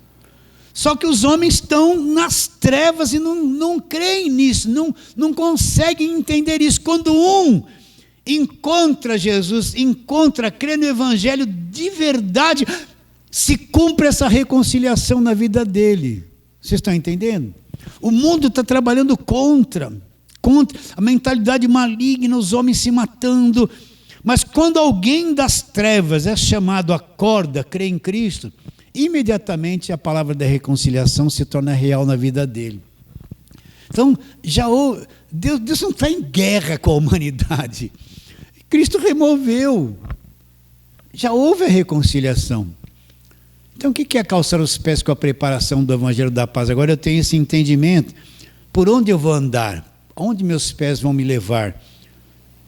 Só que os homens estão nas trevas e não creem nisso, não conseguem entender isso. Quando um encontra Jesus, crê no Evangelho de verdade, se cumpre essa reconciliação na vida dele. Vocês estão entendendo? O mundo está trabalhando contra a mentalidade maligna, os homens se matando. Mas quando alguém das trevas é chamado, acorda, crê em Cristo, imediatamente a palavra da reconciliação se torna real na vida dele. Então, Deus não está em guerra com a humanidade. Cristo removeu. Já houve a reconciliação. Então, o que é calçar os pés com a preparação do Evangelho da Paz? Agora eu tenho esse entendimento. Por onde eu vou andar? Onde meus pés vão me levar?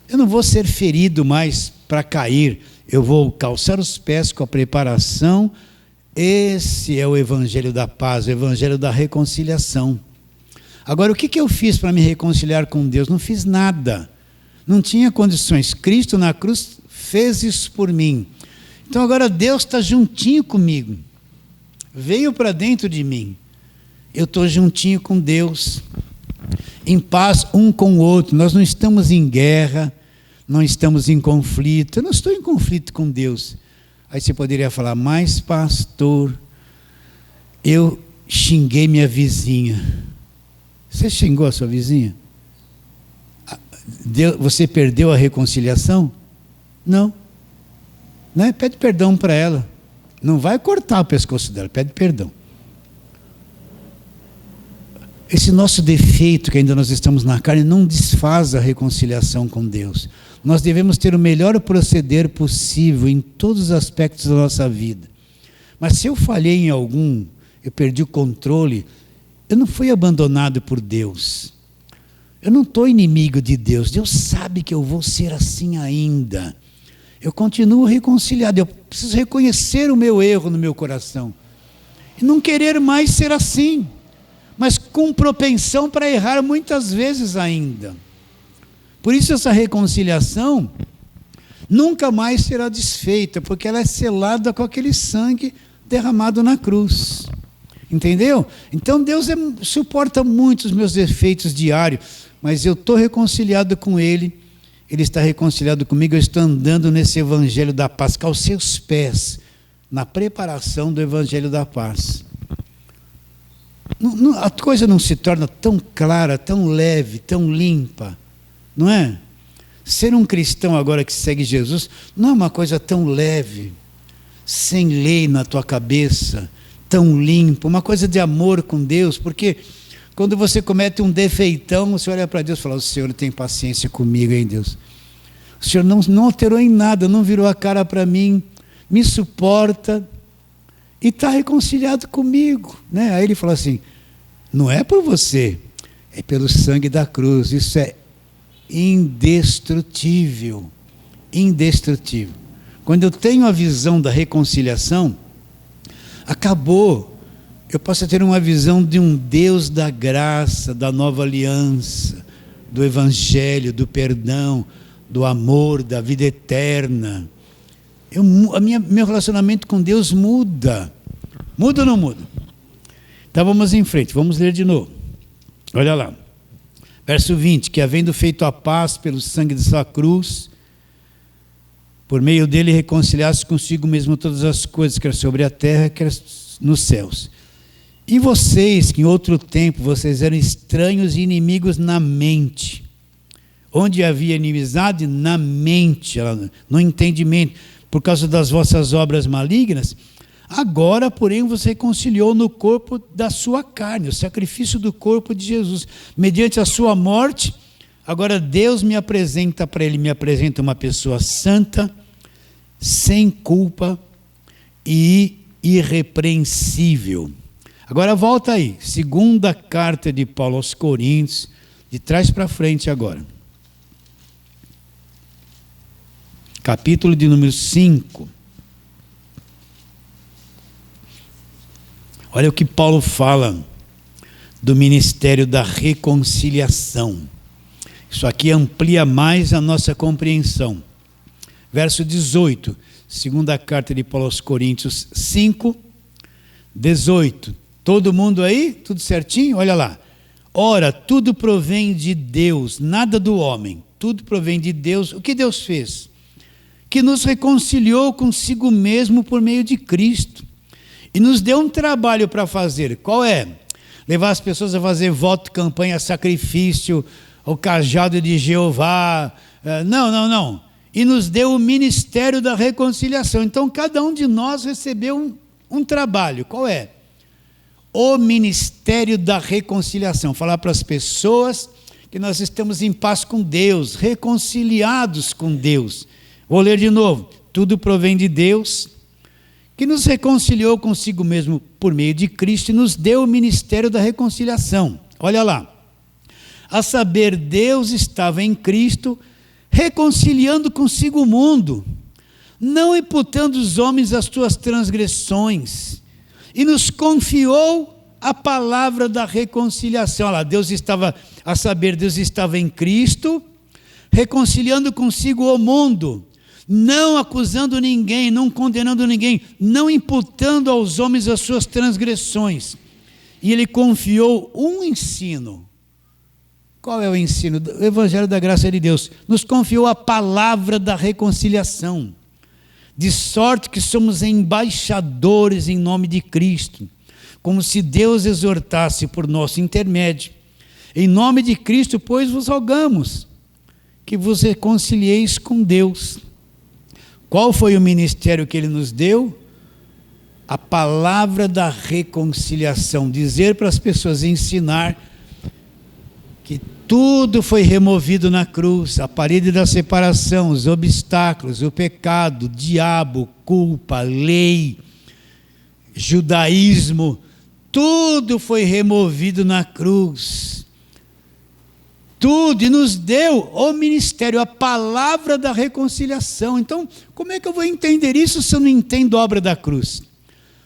Eu não vou ser ferido mais para cair. Eu vou calçar os pés com a preparação. Esse é o Evangelho da Paz, o Evangelho da reconciliação. Agora, o que eu fiz para me reconciliar com Deus? Não fiz nada. Não tinha condições. Cristo na cruz fez isso por mim. Então agora Deus está juntinho comigo. Veio para dentro de mim. Eu estou juntinho com Deus. Em paz um com o outro. Nós não estamos em guerra. Não estamos em conflito. Eu não estou em conflito com Deus. Aí você poderia falar, mas pastor, eu xinguei minha vizinha. Você xingou a sua vizinha? Você perdeu a reconciliação? Não. Né? Pede perdão para ela. Não vai cortar o pescoço dela, pede perdão. Esse nosso defeito que ainda nós estamos na carne não desfaz a reconciliação com Deus. Nós devemos ter o melhor proceder possível em todos os aspectos da nossa vida. Mas se eu falhei em algum, eu perdi o controle, eu não fui abandonado por Deus. Eu não estou inimigo de Deus. Deus sabe que eu vou ser assim ainda. Eu continuo reconciliado. Eu preciso reconhecer o meu erro no meu coração. E não querer mais ser assim. Mas com propensão para errar muitas vezes ainda. Por isso essa reconciliação nunca mais será desfeita, porque ela é selada com aquele sangue derramado na cruz. Entendeu? Então Deus suporta muito os meus defeitos diários, mas eu estou reconciliado com Ele, Ele está reconciliado comigo, eu estou andando nesse Evangelho da Paz, calcei os pés na preparação do Evangelho da Paz. A coisa não se torna tão clara, tão leve, tão limpa, não é? Ser um cristão agora que segue Jesus não é uma coisa tão leve, sem lei na tua cabeça, tão limpo, uma coisa de amor com Deus, porque quando você comete um defeitão, você olha para Deus e fala, o Senhor tem paciência comigo, hein, Deus? O Senhor não alterou em nada, não virou a cara para mim, me suporta e está reconciliado comigo, né? Aí ele fala assim, não é por você, é pelo sangue da cruz, isso é indestrutível, indestrutível. Quando eu tenho a visão da reconciliação, acabou. Eu posso ter uma visão de um Deus da graça, da nova aliança, do evangelho, do perdão, do amor, da vida eterna. Meu relacionamento com Deus muda. Muda ou não muda? Então vamos em frente, vamos ler de novo. Olha lá. Verso 20, que havendo feito a paz pelo sangue de sua cruz, por meio dele reconciliasse consigo mesmo todas as coisas, quer sobre a terra, quer nos céus. E vocês, que em outro tempo vocês eram estranhos e inimigos na mente. Onde havia inimizade? Na mente, no entendimento, por causa das vossas obras malignas. Agora, porém, você reconciliou no corpo da sua carne, o sacrifício do corpo de Jesus. Mediante a sua morte, agora Deus me apresenta para ele, me apresenta uma pessoa santa, sem culpa e irrepreensível. Agora volta aí, segunda carta de Paulo aos Coríntios, de trás para frente agora. Capítulo de número 5. Olha o que Paulo fala do ministério da reconciliação. Isso aqui amplia mais a nossa compreensão. Verso 18, segunda carta de Paulo aos Coríntios 5, 18. Todo mundo aí? Tudo certinho? Olha lá. Ora, tudo provém de Deus, nada do homem. Tudo provém de Deus. O que Deus fez? Que nos reconciliou consigo mesmo por meio de Cristo. E nos deu um trabalho para fazer. Qual é? Levar as pessoas a fazer voto, campanha, sacrifício, o cajado de Jeová. Não. E nos deu o ministério da reconciliação. Então, cada um de nós recebeu um trabalho. Qual é? O ministério da reconciliação. Falar para as pessoas que nós estamos em paz com Deus, reconciliados com Deus. Vou ler de novo. Tudo provém de Deus, que nos reconciliou consigo mesmo por meio de Cristo e nos deu o ministério da reconciliação. Olha lá. A saber, Deus estava em Cristo, reconciliando consigo o mundo, não imputando os homens as suas transgressões, e nos confiou a palavra da reconciliação. Olha lá, Deus estava em Cristo, reconciliando consigo o mundo, não acusando ninguém, não condenando ninguém, não imputando aos homens as suas transgressões. E ele confiou um ensino. Qual é o ensino? O Evangelho da Graça de Deus. Nos confiou a palavra da reconciliação. De sorte que somos embaixadores em nome de Cristo, como se Deus exortasse por nosso intermédio. Em nome de Cristo, pois, vos rogamos que vos reconcilieis com Deus. Qual foi o ministério que ele nos deu? A palavra da reconciliação. Dizer para as pessoas, ensinar que tudo foi removido na cruz, a parede da separação, os obstáculos, o pecado, o diabo, culpa, lei, judaísmo, tudo foi removido na cruz. Tudo, e nos deu o ministério, a palavra da reconciliação. Então, como é que eu vou entender isso se eu não entendo a obra da cruz?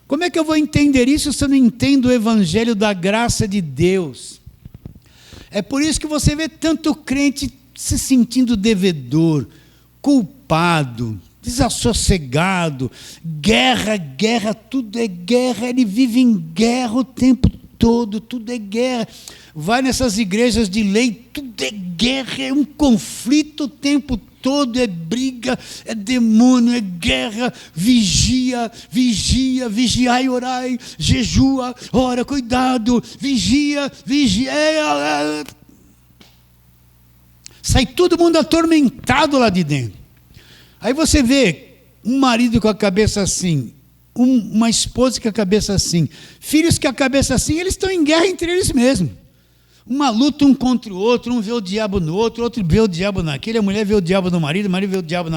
Como é que eu vou entender isso se eu não entendo o Evangelho da graça de Deus? É por isso que você vê tanto crente se sentindo devedor, culpado, desassossegado, guerra, tudo é guerra, ele vive em guerra o tempo todo, tudo é guerra. Vai nessas igrejas de lei, tudo é guerra, é um conflito o tempo todo, é briga, é demônio, é guerra, vigiai, orai, jejua, ora, cuidado, vigia. Sai todo mundo atormentado lá de dentro. Aí você vê um marido com a cabeça assim, uma esposa com a cabeça assim, filhos com a cabeça assim, eles estão em guerra entre eles mesmos. Uma luta um contra o outro, um vê o diabo no outro, outro vê o diabo naquele, a mulher vê o diabo no marido, o marido vê o diabo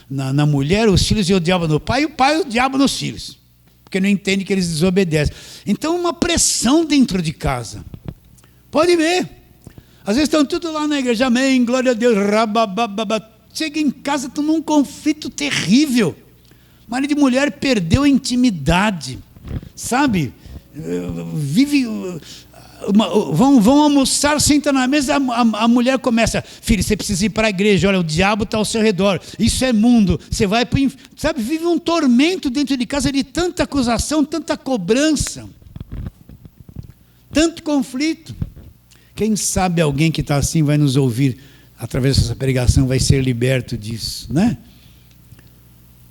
na mulher, os filhos vê o diabo no pai, e o pai o diabo nos filhos, porque não entende que eles desobedecem. Então, uma pressão dentro de casa. Pode ver. Às vezes estão tudo lá na igreja, amém, glória a Deus, rababababa. Chega em casa, estão num conflito terrível. Marido e mulher perdeu a intimidade, sabe? Vão almoçar, senta na mesa, a mulher começa: filho, você precisa ir para a igreja, olha, o diabo está ao seu redor, isso é mundo, você vai para o inferno. Sabe, vive um tormento dentro de casa de tanta acusação, tanta cobrança, tanto conflito. Quem sabe alguém que está assim vai nos ouvir através dessa pregação, vai ser liberto disso, né?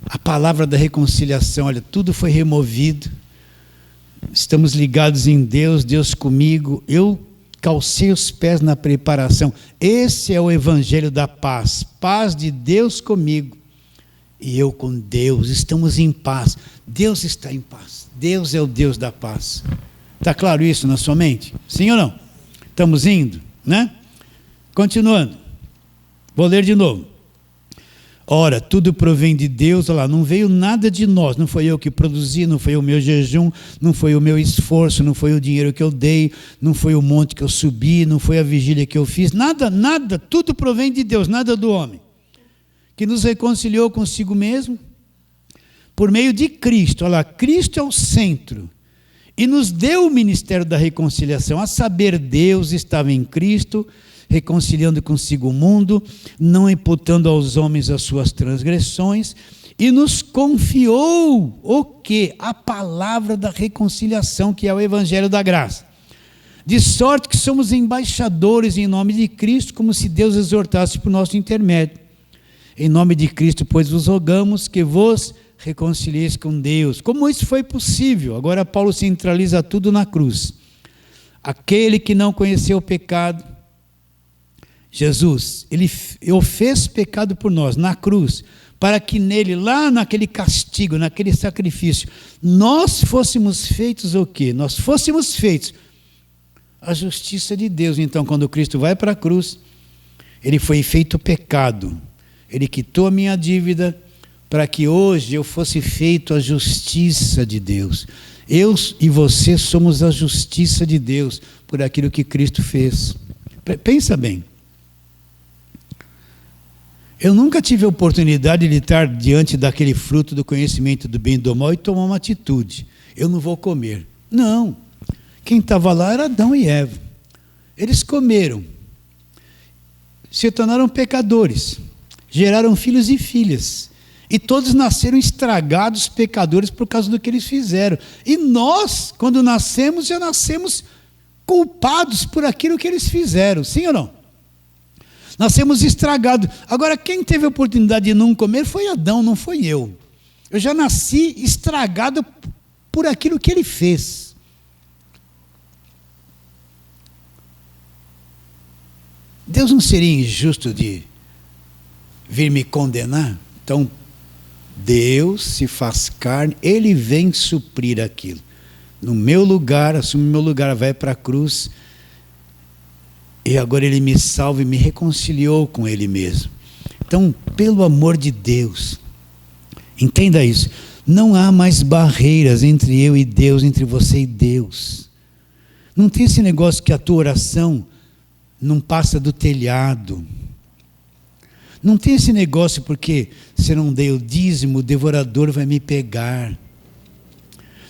A palavra da reconciliação, olha, tudo foi removido, estamos ligados em Deus, Deus comigo, eu calcei os pés na preparação. Esse é o evangelho da paz, paz de Deus comigo e eu com Deus, estamos em paz, Deus está em paz, Deus é o Deus da paz. Está claro isso na sua mente? Sim ou não? Estamos indo, né? Continuando, vou ler de novo. Ora, tudo provém de Deus, olha lá, não veio nada de nós, não foi eu que produzi, não foi o meu jejum, não foi o meu esforço, não foi o dinheiro que eu dei, não foi o monte que eu subi, não foi a vigília que eu fiz, nada, tudo provém de Deus, nada do homem, que nos reconciliou consigo mesmo, por meio de Cristo, olha lá, Cristo é o centro, e nos deu o ministério da reconciliação, a saber, Deus estava em Cristo, reconciliando consigo o mundo, não imputando aos homens as suas transgressões, e nos confiou o quê? A palavra da reconciliação, que é o evangelho da graça. De sorte que somos embaixadores em nome de Cristo, como se Deus exortasse por nosso intermédio. Em nome de Cristo, pois vos rogamos que vos reconcilieis com Deus. Como isso foi possível? Agora Paulo centraliza tudo na cruz. Aquele que não conheceu o pecado, Jesus, ele fez pecado por nós na cruz, para que nele, lá naquele castigo, naquele sacrifício, nós fôssemos feitos o quê? Nós fôssemos feitos a justiça de Deus. Então, quando Cristo vai para a cruz, ele foi feito pecado, ele quitou a minha dívida, para que hoje eu fosse feito a justiça de Deus. Eu e você somos a justiça de Deus, por aquilo que Cristo fez. Pensa bem. Eu nunca tive a oportunidade de estar diante daquele fruto do conhecimento do bem e do mal e tomar uma atitude. Eu não vou comer. Não. Quem estava lá era Adão e Eva. Eles comeram. Se tornaram pecadores. Geraram filhos e filhas. E todos nasceram estragados, pecadores, por causa do que eles fizeram. E nós, quando nascemos, já nascemos culpados por aquilo que eles fizeram. Sim ou não? Nascemos estragados. Agora, quem teve a oportunidade de não comer foi Adão, não foi eu. Eu já nasci estragado por aquilo que ele fez. Deus não seria injusto de vir me condenar? Então, Deus se faz carne, ele vem suprir aquilo. No meu lugar, assume o meu lugar, vai para a cruz. E agora ele me salva e me reconciliou com ele mesmo. Então, pelo amor de Deus, entenda isso. Não há mais barreiras entre eu e Deus, entre você e Deus. Não tem esse negócio que a tua oração não passa do telhado. Não tem esse negócio porque se eu não dei o dízimo, o devorador vai me pegar.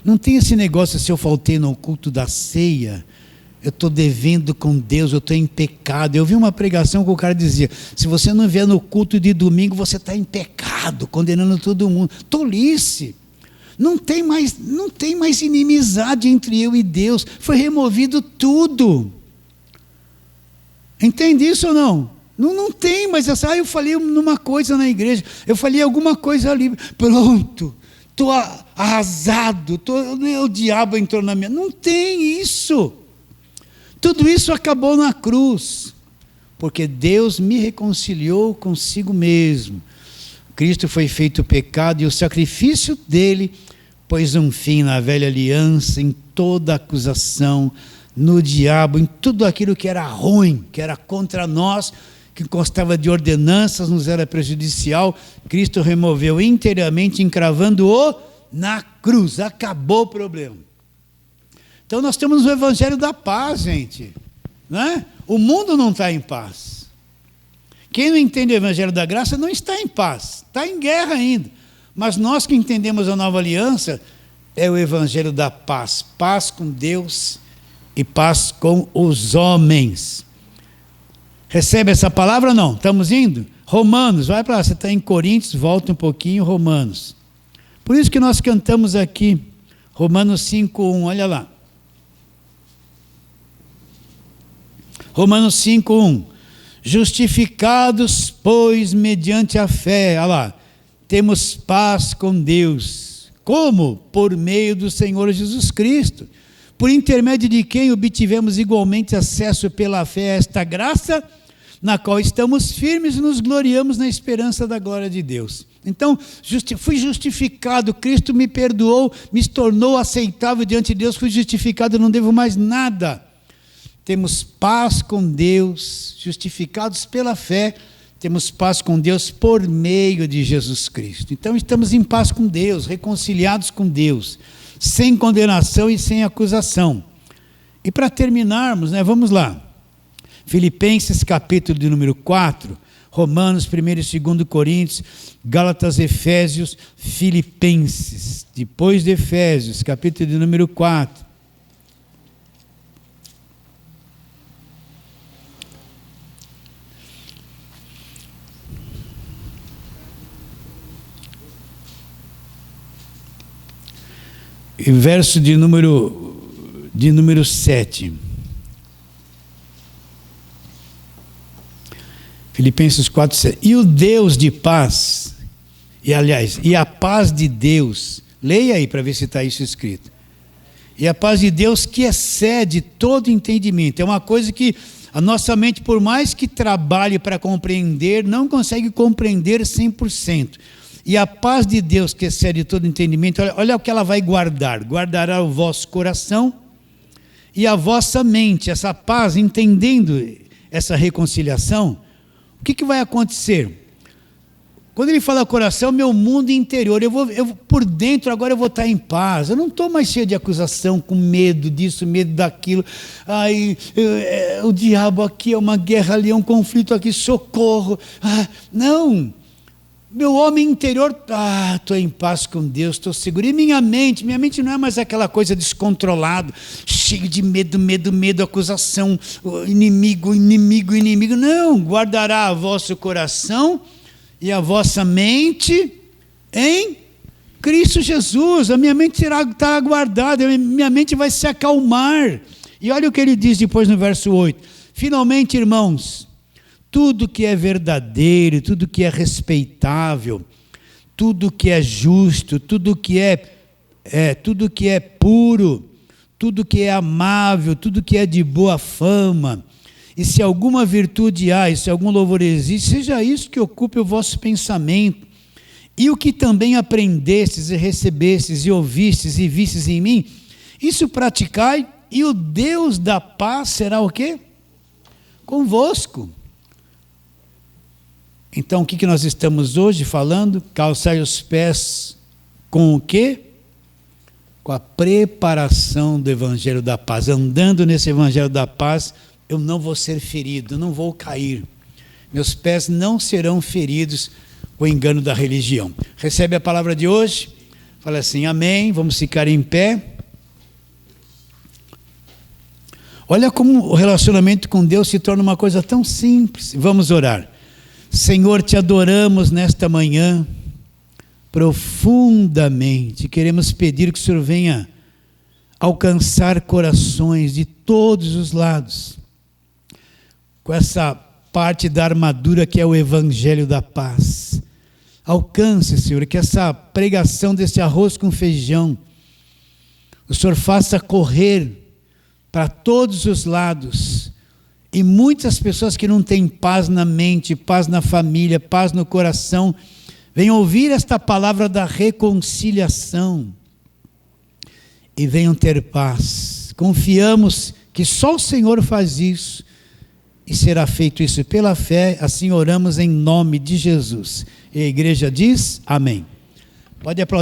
Não tem esse negócio se eu faltei no culto da ceia, eu estou devendo com Deus, eu estou em pecado. Eu vi uma pregação que o cara dizia: se você não vier no culto de domingo, você está em pecado, condenando todo mundo. Tolice. Não tem mais inimizade entre eu e Deus. Foi removido tudo. Entende isso ou não? Não tem mais essa. Eu falei numa coisa na igreja, eu falei alguma coisa ali, pronto, estou arrasado, o diabo entrou na minha. Não tem isso. Tudo isso acabou na cruz, porque Deus me reconciliou consigo mesmo. Cristo foi feito pecado e o sacrifício dele pôs um fim na velha aliança, em toda acusação, no diabo, em tudo aquilo que era ruim, que era contra nós, que constava de ordenanças, nos era prejudicial. Cristo removeu inteiramente, encravando-o na cruz. Acabou o problema. Então nós temos o evangelho da paz, gente, né? O mundo não está em paz. Quem não entende o evangelho da graça não está em paz, está em guerra ainda. Mas nós que entendemos a nova aliança, é o evangelho da paz. Paz com Deus e paz com os homens. Recebe essa palavra ou não? Estamos indo? Romanos, vai para lá. Você está em Coríntios, volta um pouquinho, Romanos. Por isso que nós cantamos aqui, Romanos 5:1, olha lá. Romanos 5:1. Justificados, pois, mediante a fé, olha lá, temos paz com Deus. Como? Por meio do Senhor Jesus Cristo, por intermédio de quem obtivemos igualmente acesso pela fé a esta graça, na qual estamos firmes e nos gloriamos na esperança da glória de Deus. Então, fui justificado, Cristo me perdoou, me tornou aceitável diante de Deus, fui justificado, não devo mais nada. Temos paz com Deus, justificados pela fé, temos paz com Deus por meio de Jesus Cristo. Então estamos em paz com Deus, reconciliados com Deus, sem condenação e sem acusação. E para terminarmos, vamos lá. Filipenses capítulo de número 4, Romanos 1 e 2 Coríntios, Gálatas, Efésios, Filipenses. Depois de Efésios, capítulo de número 4. E verso de número 7. Filipenses 4, 7. E o Deus de paz, e a paz de Deus, leia aí para ver se está isso escrito. E a paz de Deus que excede todo entendimento. É uma coisa que a nossa mente, por mais que trabalhe para compreender, não consegue compreender 100%. E a paz de Deus que excede todo entendimento, olha o que ela vai guardar. Guardará o vosso coração e a vossa mente. Essa paz, entendendo essa reconciliação, o que vai acontecer? Quando ele fala coração, meu mundo interior, eu por dentro agora eu vou estar em paz. Eu não estou mais cheio de acusação, com medo disso, medo daquilo. O diabo aqui é uma guerra ali, é um conflito aqui, socorro. Não. Meu homem interior, estou em paz com Deus, estou seguro. E minha mente não é mais aquela coisa descontrolada, cheio de medo, acusação, inimigo. Não, guardará o vosso coração e a vossa mente em Cristo Jesus. A minha mente estará guardada, a minha mente vai se acalmar. E olha o que ele diz depois no verso 8. Finalmente, irmãos, tudo que é verdadeiro, tudo que é respeitável, tudo que é justo, tudo que é puro, tudo que é amável, tudo que é de boa fama, e se alguma virtude há, e se algum louvor existe, seja isso que ocupe o vosso pensamento. E o que também aprendestes e recebestes e ouvistes e vistes em mim, isso praticai, e o Deus da paz será o quê? Convosco. Então, o que nós estamos hoje falando? Calçai os pés com o quê? Com a preparação do Evangelho da Paz. Andando nesse Evangelho da Paz, eu não vou ser ferido, não vou cair. Meus pés não serão feridos com o engano da religião. Recebe a palavra de hoje? Fala assim, amém, vamos ficar em pé. Olha como o relacionamento com Deus se torna uma coisa tão simples. Vamos orar. Senhor, te adoramos nesta manhã profundamente. Queremos pedir que o Senhor venha alcançar corações de todos os lados, com essa parte da armadura que é o Evangelho da Paz. Alcance, Senhor, que essa pregação desse arroz com feijão, o Senhor faça correr para todos os lados. E muitas pessoas que não têm paz na mente, paz na família, paz no coração, venham ouvir esta palavra da reconciliação e venham ter paz. Confiamos que só o Senhor faz isso e será feito isso pela fé. Assim oramos em nome de Jesus. E a igreja diz amém. Pode aplaudir.